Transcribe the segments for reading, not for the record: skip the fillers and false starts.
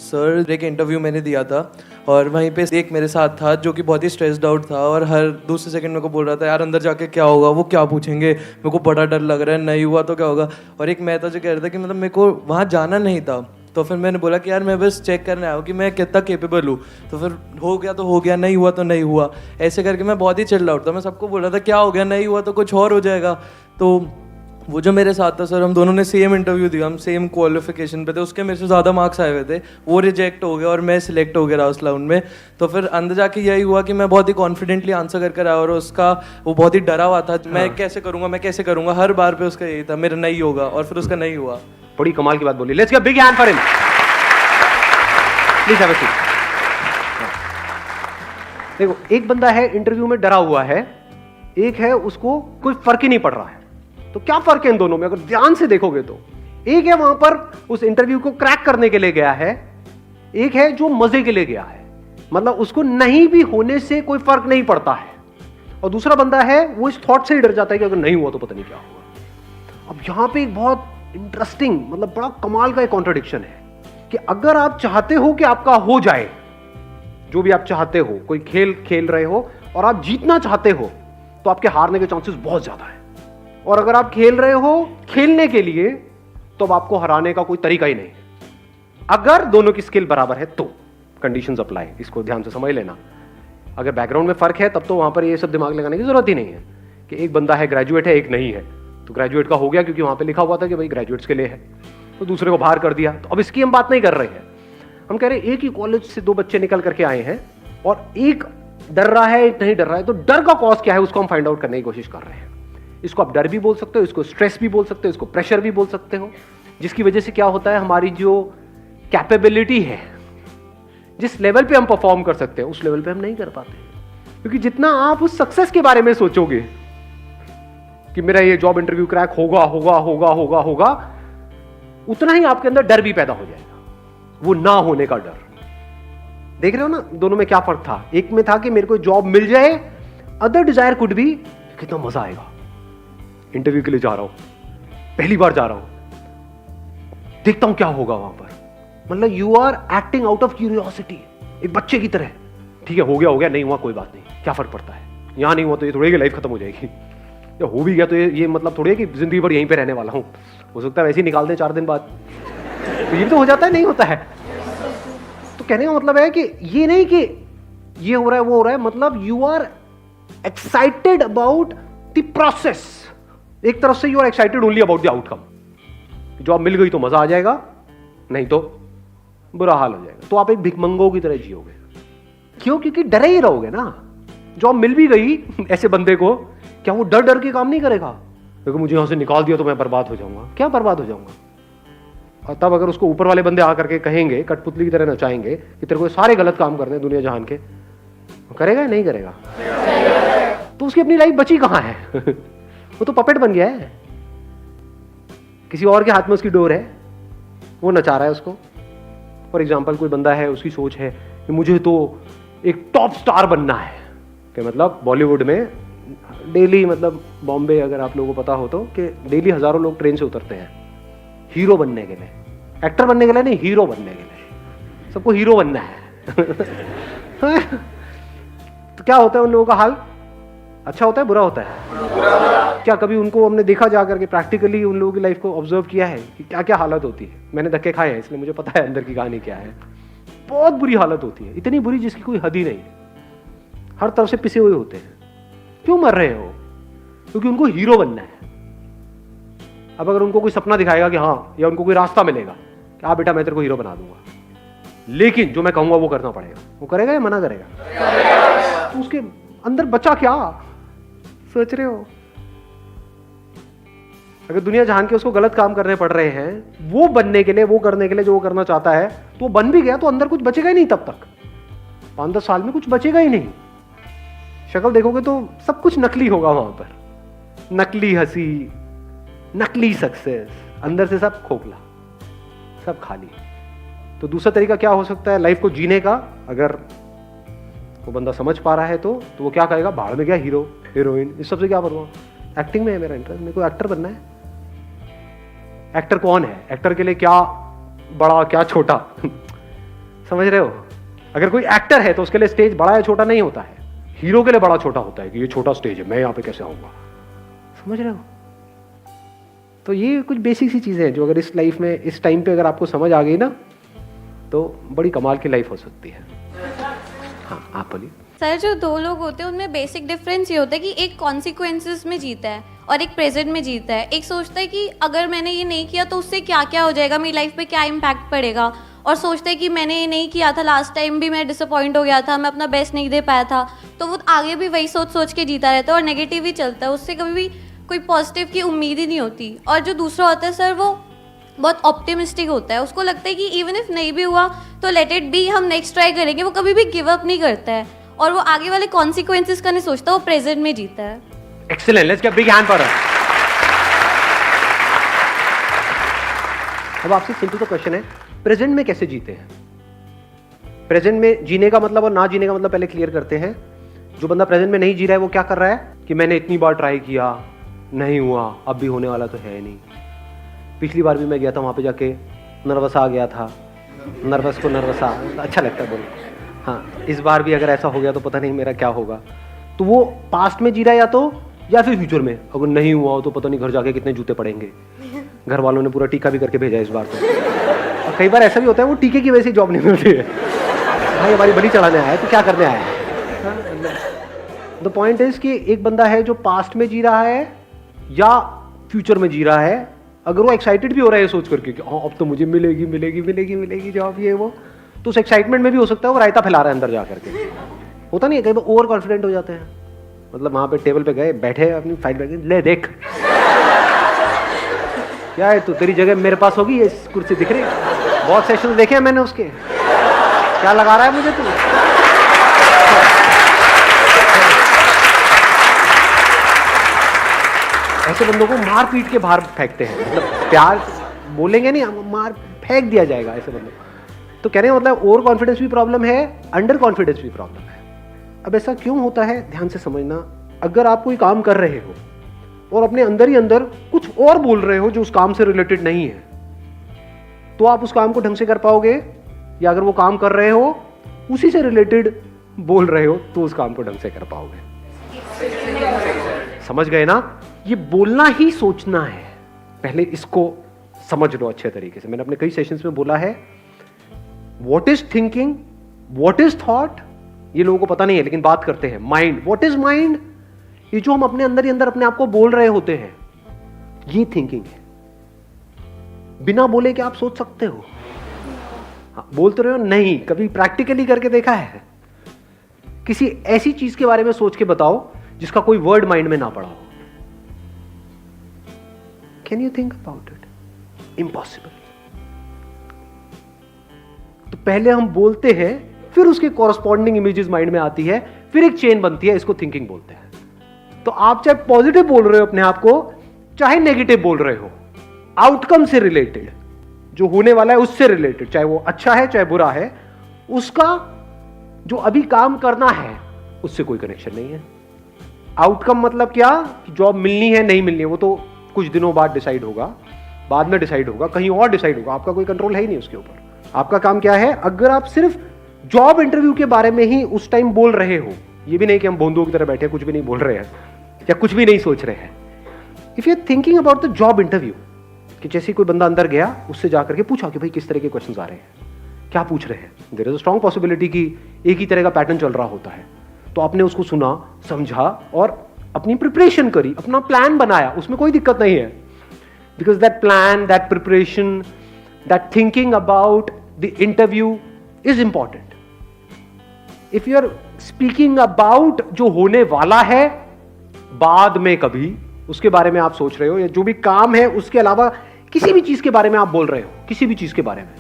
Sir एक interview मैंने दिया था और वहीं पे एक मेरे साथ था जो कि बहुत ही स्ट्रेस्ड आउट था और हर दूसरे सेकंड मेरे को बोल रहा था यार अंदर जाके क्या होगा, वो क्या पूछेंगे, मेरे को बड़ा डर लग रहा है, नहीं हुआ तो क्या होगा। और एक मैं था जो कह रहा था कि मतलब मेरे को वहाँ जाना नहीं था। तो फिर मैंने बोला कि यार मैं बस चेक करने आया हूँ कि मैं कितना केपेबल हूँ। तो फिर हो गया तो हो गया, नहीं हुआ तो नहीं हुआ, ऐसे करके मैं बहुत ही चिल्ड आउट था। मैं सबको बोल रहा था क्या हो गया, नहीं हुआ तो कुछ और हो जाएगा। तो वो जो मेरे साथ था सर, हम दोनों ने सेम इंटरव्यू दिया, हम सेम क्वालिफिकेशन पे थे, उसके मेरे से ज़्यादा मार्क्स आए हुए थे। वो रिजेक्ट हो गया और मैं सिलेक्ट हो गया उस राउंड में। तो फिर अंदर जाके यही हुआ कि मैं बहुत ही कॉन्फिडेंटली आंसर कर आया और उसका वो बहुत ही डरा हुआ था, मैं कैसे करूँगा, मैं कैसे करूँगा, हर बार पे उसका यही था मेरा नहीं होगा, और फिर उसका नहीं हुआ। बड़ी कमाल की बात बोली। Let's give big hand for him. Please have a seat. देखो, एक बंदा है इंटरव्यू में डरा हुआ है, एक है उसको कोई फर्क ही नहीं पड़ रहा है। तो क्या फर्क है इन दोनों में अगर ध्यान से देखोगे तो? एक है वहां पर उस इंटरव्यू को क्रैक करने के लिए गया है, एक है जो मजे के लिए गया है, मतलब उसको नहीं भी होने से कोई फर्क नहीं पड़ता है। और दूसरा बंदा है वो इस थॉट से ही डर जाता है कि अगर नहीं हुआ तो पता नहीं क्या होगा। अब यहां पे एक बहुत इंटरेस्टिंग, मतलब बड़ा कमाल का एक कॉन्ट्रडिक्शन है कि अगर आप चाहते हो कि आपका हो जाए जो भी आप चाहते हो, कोई खेल खेल रहे हो और आप जीतना चाहते हो, तो आपके हारने के चांसेस बहुत ज्यादा है। और अगर आप खेल रहे हो खेलने के लिए, तो अब आपको हराने का कोई तरीका ही नहीं है। अगर दोनों की स्किल बराबर है तो कंडीशंस अप्लाई, इसको ध्यान से समझ लेना। अगर बैकग्राउंड में फर्क है तब तो वहां पर ये सब दिमाग लगाने की जरूरत ही नहीं है कि एक बंदा है ग्रेजुएट है, एक नहीं है। तो ग्रेजुएट का हो गया क्योंकि वहां पर लिखा हुआ था कि भाई ग्रेजुएट्स के लिए है, तो दूसरे को बाहर कर दिया। तो अब इसकी हम बात नहीं कर रहे हैं, हम कह रहे हैं एक ही कॉलेज से दो बच्चे निकल करके आए हैं और एक डर रहा है, एक नहीं डर रहा है। तो डर का कॉज क्या है उसको हम फाइंड आउट करने की कोशिश कर रहे हैं। इसको आप डर भी बोल सकते हो, इसको स्ट्रेस भी बोल सकते हो, इसको प्रेशर भी बोल सकते हो, जिसकी वजह से क्या होता है, हमारी जो कैपेबिलिटी है, जिस लेवल पे हम परफॉर्म कर सकते हैं उस लेवल पे हम नहीं कर पाते। क्योंकि जितना आप उस सक्सेस के बारे में सोचोगे कि मेरा ये जॉब इंटरव्यू क्रैक होगा होगा होगा होगा होगा, उतना ही आपके अंदर डर भी पैदा हो जाएगा, वो ना होने का डर। देख रहे हो ना दोनों में क्या फर्क था? एक में था कि मेरे को जॉब मिल जाए, अदर डिजायर कुड बी कितना मजा आएगा, इंटरव्यू के लिए जा रहा हूं, पहली बार जा रहा हूं, देखता हूं क्या होगा वहां पर। मतलब you are acting out of curiosity, एक बच्चे की तरह। ठीक है, हो गया नहीं हुआ कोई बात नहीं, क्या फर्क पड़ता है, यहां नहीं हुआ तो ये थोड़ी लाइफ खत्म हो जाएगी, या हो भी गया तो ये मतलब थोड़ी है कि जिंदगी भर यहीं पे रहने वाला हूं, हो सकता है वैसे ही निकाल दें 4 दिन बाद, तो ये तो हो जाता है, नहीं होता है। तो कहने का मतलब है कि ये नहीं कि ये हो रहा है वो हो रहा है, मतलब you are excited about the process. एक तरफ से you are excited only about the outcome. Job मिल गई तो मजा आ जाएगा, नहीं तो बुरा हाल हो जाएगा। तो आप एक भिखमंगों की तरह जियोगे। क्यों? क्योंकि डरे ही रहोगे ना। जॉब मिल भी गई ऐसे बंदे को, क्या वो डर डर के काम नहीं करेगा? क्योंकि मुझे यहां से निकाल दिया तो मैं बर्बाद हो जाऊंगा। क्या बर्बाद हो जाऊंगा? और तब अगर उसको ऊपर वाले बंदे आकर के कहेंगे, कठपुतली की तरह नचाएंगे कि तेरे को सारे गलत काम करने हैं दुनिया जहान के, करेगा या नहीं करेगा? तो उसकी अपनी लाइफ बची कहां है? वो तो पपेट बन गया है, किसी और के हाथ में उसकी डोर है, वो नचा रहा है उसको। फॉर एग्जाम्पल कोई बंदा है, उसकी सोच है कि मुझे तो एक टॉप स्टार बनना है, कि मतलब बॉलीवुड में डेली, मतलब बॉम्बे अगर आप लोगों को पता हो तो, कि डेली हजारों लोग ट्रेन से उतरते हैं हीरो बनने के लिए, एक्टर बनने के लिए नहीं, हीरो बनने के लिए। सबको हीरो बनना है। तो क्या होता है उन लोगों का हाल? अच्छा होता है, बुरा होता है? क्या कभी उनको हमने देखा जा करके प्रैक्टिकली उन लोगों की लाइफ को ऑब्जर्व किया है कि क्या क्या हालत होती है? मैंने धक्के खाए हैं इसलिए मुझे पता है अंदर की कहानी क्या है। बहुत बुरी हालत होती है, इतनी बुरी जिसकी कोई हद ही नहीं है। हर तरफ से पिसे हुए होते हैं। क्यों मर रहे हो? क्योंकि उनको हीरो बनना है। अब अगर उनको कोई सपना दिखाएगा कि हाँ, या उनको कोई रास्ता मिलेगा कि हाँ बेटा मैं तेरे को हीरो बना दूंगा, लेकिन जो मैं कहूंगा वो करना पड़ेगा, वो करेगा या मना करेगा? तो उसके अंदर बचा क्या सोच रहे हो? अगर दुनिया जहान के उसको गलत काम करने पड़ रहे हैं वो बनने के लिए, वो करने के लिए जो वो करना चाहता है, तो वो बन भी गया तो अंदर कुछ बचेगा ही नहीं। तब तक 5-10 साल में कुछ बचेगा ही नहीं। शक्ल देखोगे तो सब कुछ नकली होगा वहां पर, नकली हंसी, नकली सक्सेस, अंदर से सब खोखला, सब खाली। तो दूसरा तरीका क्या हो सकता है लाइफ को जीने का? अगर वो बंदा समझ पा रहा है तो वो क्या कहेगा? भाड़ में क्या हीरो हीरोइन, इस सबसे क्या परवाह, एक्टिंग में है मेरा इंटरेस्ट, मेरे को एक्टर बनना है। एक्टर कौन है? एक्टर के लिए क्या बड़ा क्या छोटा? समझ रहे हो? अगर कोई एक्टर है तो उसके लिए स्टेज बड़ा या छोटा नहीं होता है, हीरो के लिए बड़ा छोटा होता है कि ये छोटा स्टेज है, मैं यहाँ पे कैसे आऊंगा। समझ रहे हो? तो ये कुछ बेसिक सी चीजें हैं जो अगर इस लाइफ में इस टाइम पे अगर आपको समझ आ गई ना तो बड़ी कमाल की लाइफ हो सकती है। हाँ, आप बोलिए। सर, जो दो लोग होते हैं उनमें बेसिक डिफरेंस ये होता है कि एक कॉन्सिक्वेंसेस में जीता है और एक प्रेजेंट में जीता है। एक सोचता है कि अगर मैंने ये नहीं किया तो उससे क्या क्या हो जाएगा, मेरी लाइफ पे क्या इम्पैक्ट पड़ेगा, और सोचता है कि मैंने ये नहीं किया था, लास्ट टाइम भी मैं डिसअपॉइंट हो गया था, मैं अपना बेस्ट नहीं दे पाया था, तो वो आगे भी वही सोच सोच के जीता रहता है और नेगेटिव ही चलता है, उससे कभी भी कोई पॉजिटिव की उम्मीद ही नहीं होती। और जो दूसरा होता है सर, वो बहुत ऑप्टिमिस्टिक होता है, उसको लगता है कि इवन इफ नहीं भी हुआ तो लेट इट बी, हम नेक्स्ट ट्राई करेंगे। वो कभी भी गिव अप नहीं करता है और वो आगे वाले कॉन्सिक्वेंसेस का नहीं सोचता, वो प्रेजेंट में जीता है। Excellent, let's give big hand for her. अब आपसे सिंपल सा क्वेश्चन है, प्रेजेंट में कैसे जीते हैं? प्रेजेंट में जीने का मतलब और ना जीने का मतलब पहले क्लियर करते हैं। जो बंदा प्रेजेंट में नहीं जी रहा है वो क्या कर रहा है कि मैंने इतनी बार ट्राई किया, नहीं हुआ, अब भी होने वाला तो है नहीं। पिछली बार भी मैं गया था, वहाँ पे जाके नर्वस आ गया था, नर्वस को नर्वस अच्छा लगता है बोल। हाँ, इस बार भी अगर ऐसा हो गया तो पता नहीं मेरा क्या होगा। तो वो पास्ट में जी रहा है या फिर फ्यूचर में। अगर नहीं हुआ हो तो पता नहीं घर जाके कितने जूते पड़ेंगे। घर वालों ने पूरा टीका भी करके भेजा इस बार तो। और कई बार ऐसा भी होता है वो टीके की वजह से जॉब नहीं मिलती है। भाई हमारी बलि चढ़ाने आया है तो क्या करने आया है? द पॉइंट इज कि एक बंदा है जो पास्ट में जी रहा है या फ्यूचर में जी रहा है। अगर वो एक्साइटेड भी हो रहा है सोच करके कि हाँ अब तो मुझे मिलेगी मिलेगी मिलेगी मिलेगी जॉब, ये वो, तो उस एक्साइटमेंट में भी हो सकता है वो रायता फैला रहा है अंदर जा करके। होता नहीं है, कई बार ओवर कॉन्फिडेंट हो जाते हैं। मतलब वहां पे टेबल पे गए, बैठे अपनी फाइल बैठ, ले देख क्या है, तू तेरी जगह मेरे पास होगी, ये कुर्सी दिख रही है, बहुत सेशन देखे हैं मैंने उसके, क्या लगा रहा है मुझे तू? ऐसे बंदों को मार पीट के बाहर फेंकते हैं, मतलब प्यार बोलेंगे नहीं, मार फेंक दिया जाएगा ऐसे बंदों। तो कह रहे हैं मतलब ओवर कॉन्फिडेंस भी प्रॉब्लम है, अंडर कॉन्फिडेंस भी प्रॉब्लम है। अब ऐसा क्यों होता है, ध्यान से समझना। अगर आप कोई काम कर रहे हो और अपने अंदर ही अंदर कुछ और बोल रहे हो जो उस काम से रिलेटेड नहीं है, तो आप उस काम को ढंग से कर पाओगे? या अगर वो काम कर रहे हो उसी से रिलेटेड बोल रहे हो तो उस काम को ढंग से कर पाओगे? समझ गए ना? ये बोलना ही सोचना है। पहले इसको समझ लो अच्छे तरीके से। मैंने अपने कई सेशंस में बोला है, what is thinking, what is thought, ये लोगों को पता नहीं है, लेकिन बात करते हैं माइंड। What is mind? ये जो हम अपने अंदर ही अंदर अपने आप को बोल रहे होते हैं, ये थिंकिंग है। बिना बोले क्या आप सोच सकते हो? हाँ, बोलते रहे हो नहीं, कभी प्रैक्टिकली करके देखा है? किसी ऐसी चीज के बारे में सोच के बताओ जिसका कोई वर्ड माइंड में ना पड़ा हो। Can you think about it? Impossible. तो पहले हम बोलते हैं, फिर उसके कॉरस्पॉन्डिंग इमेजेस माइंड में आती है, फिर एक चेन बनती है, इसको थिंकिंग बोलते हैं। तो आप चाहे पॉजिटिव बोल रहे हो अपने आप को, चाहे नेगेटिव बोल रहे हो, आउटकम से रिलेटेड, जो होने वाला है उससे रिलेटेड, चाहे वो अच्छा है चाहे बुरा है, उसका जो अभी काम करना है उससे कोई कनेक्शन नहीं है। आउटकम मतलब क्या? जॉब मिलनी है नहीं मिलनी है वो तो कुछ दिनों बाद डिसाइड होगा, बाद में डिसाइड होगा, कहीं और डिसाइड होगा, आपका कोई कंट्रोल है ही नहीं उसके ऊपर। आपका काम क्या है? अगर आप सिर्फ जॉब इंटरव्यू के बारे में ही उस टाइम बोल रहे हो, ये भी नहीं कि हम बोंदों की तरह बैठे कुछ भी नहीं बोल रहे हैं या कुछ भी नहीं सोच रहे हैं। If you are thinking about the job interview, कि जैसे कोई बंदा अंदर गया, उससे जाकर के पूछा कि भाई किस तरह के क्वेश्चंस आ रहे हैं, क्या पूछ रहे हैं। There is a strong possibility कि एक ही तरह का पैटर्न चल रहा होता है। तो आपने उसको सुना, समझा और अपनी प्रिपरेशन करी, अपना प्लान बनाया, उसमें कोई दिक्कत नहीं है। Because that plan, that preparation, that thinking about the interview is important. If you are speaking about जो होने वाला है बाद में कभी, उसके बारे में आप सोच रहे हो, या जो भी काम है उसके अलावा किसी भी चीज के बारे में आप बोल रहे हो, किसी भी चीज के बारे में,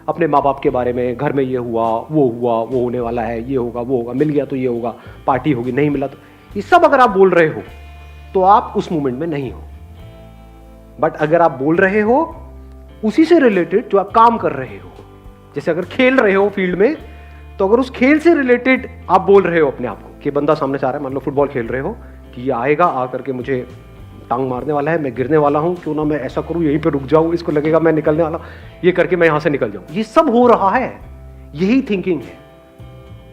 अपने माँ बाप के बारे में, घर में ये हुआ, वो होने वाला है, ये होगा, वो होगा, मिल गया तो ये होगा, पार्टी होगी, नहीं मिला तो, ये सब अगर आप बोल रहे हो तो आप उस मोमेंट में नहीं हो। बट अगर आप बोल रहे हो उसी से रिलेटेड जो आप काम कर रहे हो, जैसे अगर खेल रहे हो फील्ड में, तो अगर उस खेल से रिलेटेड आप बोल रहे हो अपने आप को, कि बंदा सामने से आ रहा है, मान लो फुटबॉल खेल रहे हो, कि ये आएगा, आ करके मुझे टांग मारने वाला है, मैं गिरने वाला हूं, क्यों ना मैं ऐसा करूं, यहीं पे रुक जाऊं, इसको लगेगा मैं निकलने वाला, ये करके मैं यहां से निकल जाऊं। ये सब हो रहा है, यही थिंकिंग है।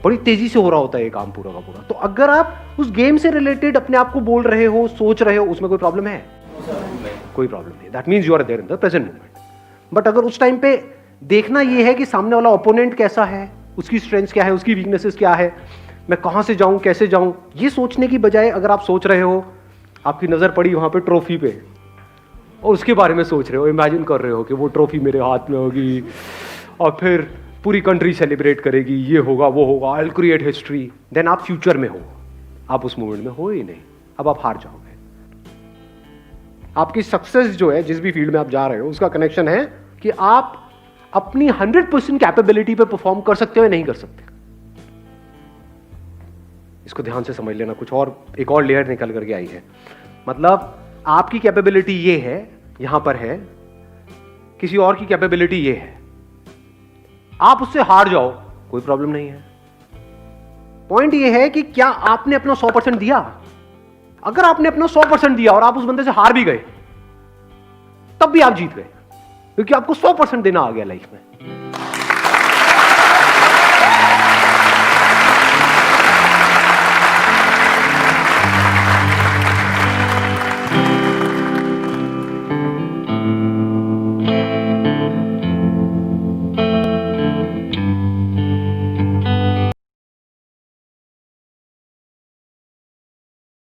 बड़ी तेजी से हो रहा होता है ये काम पूरा का पूरा। तो अगर आप उस गेम से रिलेटेड अपने आप को बोल रहे हो, सोच रहे हो, उसमें कोई प्रॉब्लम है? कोई प्रॉब्लम नहीं। That means you are there in the present moment. But अगर उस टाइम पे देखना ये है कि सामने वाला ओपोनेंट कैसा है, उसकी स्ट्रेंथ्स क्या है, उसकी वीकनेसेस क्या है, मैं कहां से जाऊं, कैसे जाऊं, ये सोचने की बजाय अगर आप सोच रहे हो, आपकी नजर पड़ी वहां पे ट्रॉफी पे और उसके बारे में सोच रहे हो, इमेजिन कर रहे हो कि वो ट्रॉफी मेरे हाथ में होगी और फिर पूरी कंट्री सेलिब्रेट करेगी, ये होगा वो होगा, I will create history, then आप फ्यूचर में हो, आप उस मोमेंट में हो ही नहीं। अब आप हार जाओगे। आपकी सक्सेस जो है, जिस भी फील्ड में आप जा रहे हो, उसका कनेक्शन है कि आप अपनी 100% कैपेबिलिटी पे परफॉर्म कर सकते हो या नहीं कर सकते। इसको ध्यान से समझ लेना। कुछ और एक और लेयर निकल करके आई है। मतलब आपकी कैपेबिलिटी ये है, यहां पर है, किसी और की कैपेबिलिटी ये है। आप उससे हार जाओ, कोई प्रॉब्लम नहीं है। पॉइंट ये है कि क्या आपने अपना 100% दिया। अगर आपने अपना 100% दिया और आप उस बंदे से हार भी गए, तब भी आप जीत गए, क्योंकि आपको 100% देना आ गया लाइफ में।